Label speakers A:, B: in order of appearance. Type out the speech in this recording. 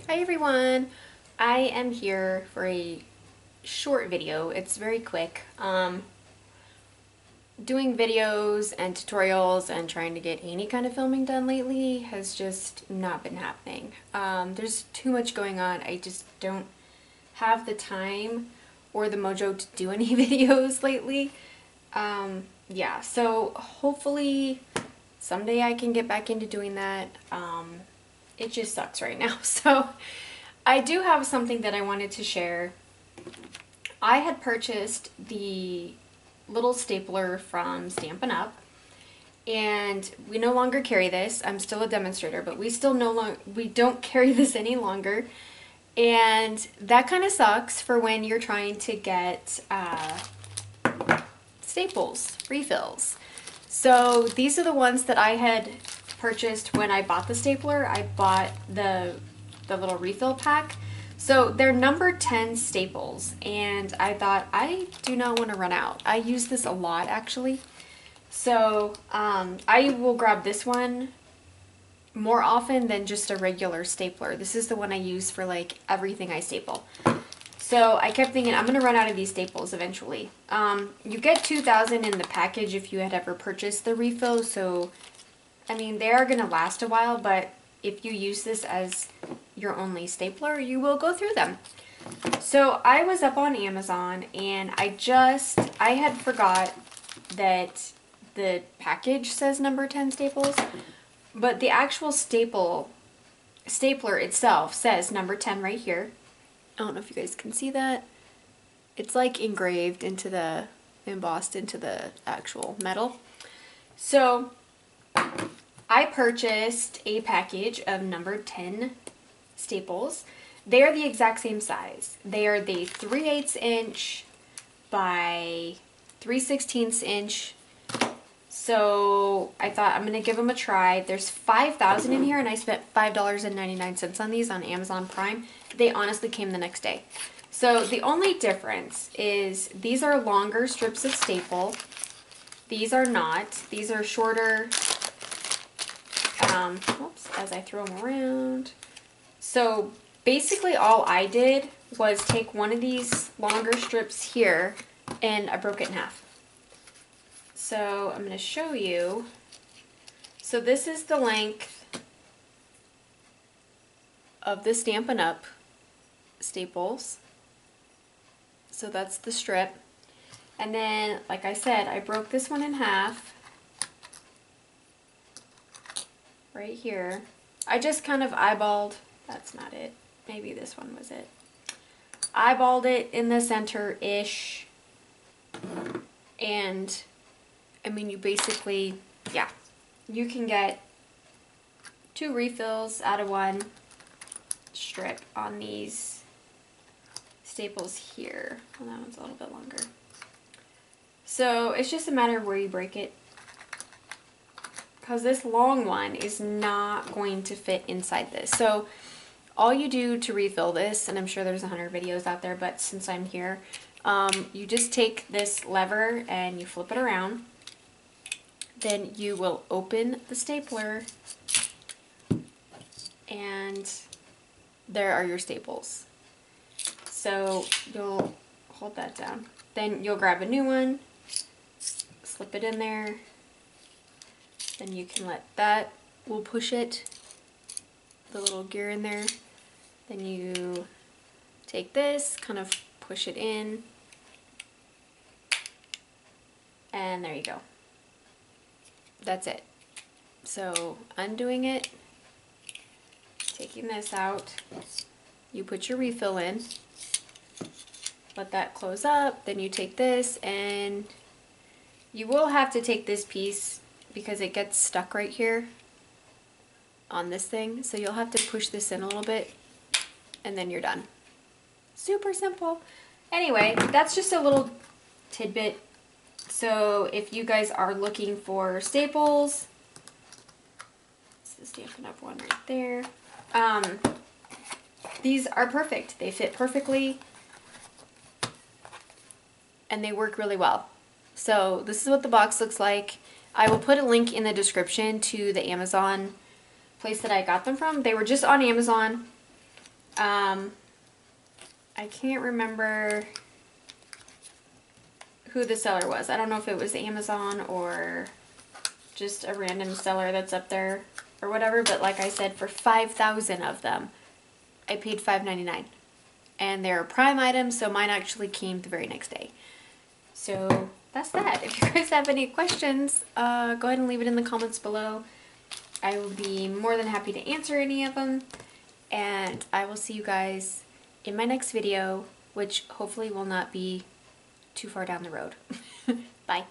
A: Hi everyone! I am here for a short video. It's very quick. Doing videos and tutorials and trying to get any kind of filming done lately has just not been happening. There's too much going on. I just don't have the time or the mojo to do any videos lately. Yeah, so hopefully someday I can get back into doing that. It just sucks right now. So I do have something that I wanted to share. I had purchased the little stapler from Stampin' Up! And we no longer carry this. I'm still a demonstrator, but we don't carry this any longer. And that kind of sucks for when you're trying to get staples, refills. So these are the ones that I had purchased when I bought the stapler. I bought the little refill pack. So they're number 10 staples, and I thought I do not want to run out. I use this a lot actually. So I will grab this one more often than just a regular stapler. This is the one I use for like everything I staple. So I kept thinking I'm going to run out of these staples eventually. You get 2,000 in the package if you had ever purchased the refill. So, I mean, they are going to last a while, but if you use this as your only stapler, you will go through them. So I was up on Amazon and I had forgot that the package says number 10 staples, but the actual stapler itself says number 10 right here. I don't know if you guys can see that. It's like engraved into the, embossed into the actual metal. So I purchased a package of number 10 staples. They are the exact same size. They are the 3/8 inch by 3/16 inch. So I thought I'm going to give them a try. There's 5,000 in here and I spent $5.99 on these on Amazon Prime. They honestly came the next day. So the only difference is these are longer strips of staple. These are not. These are shorter. Whoops, as I throw them around. So basically all I did was take one of these longer strips here and I broke it in half. So I'm going to show you. So this is the length of the Stampin' Up! Staples. So that's the strip. And then, like I said, I broke this one in half. Right here. I just kind of eyeballed, that's not it. Maybe this one was it. Eyeballed it in the center-ish. And I mean, you basically, yeah, you can get 2 refills out of one strip on these staples here. Well, that one's a little bit longer. So it's just a matter of where you break it, because this long one is not going to fit inside this. So all you do to refill this, and I'm sure there's 100 videos out there, but since I'm here, you just take this lever and you flip it around. Then you will open the stapler and there are your staples. So you'll hold that down. Then you'll grab a new one, slip it in there. Then you can let that, we'll push it, the little gear in there. Then you take this, kind of push it in, and there you go. That's it. So undoing it, taking this out, you put your refill in, let that close up, then you take this, and you will have to take this piece because it gets stuck right here on this thing. So you'll have to push this in a little bit and then you're done. Super simple. Anyway, that's just a little tidbit. So if you guys are looking for staples, it's the Stampin' Up! One right there. These are perfect. They fit perfectly and they work really well. So this is what the box looks like. I will put a link in the description to the Amazon place that I got them from. They were just on Amazon. I can't remember who the seller was. I don't know if it was Amazon or just a random seller that's up there or whatever, but like I said, for 5,000 of them, I paid $5.99. And they're Prime items, so mine actually came the very next day. So that's that. If you guys have any questions, go ahead and leave it in the comments below. I will be more than happy to answer any of them. And I will see you guys in my next video, which hopefully will not be too far down the road. Bye.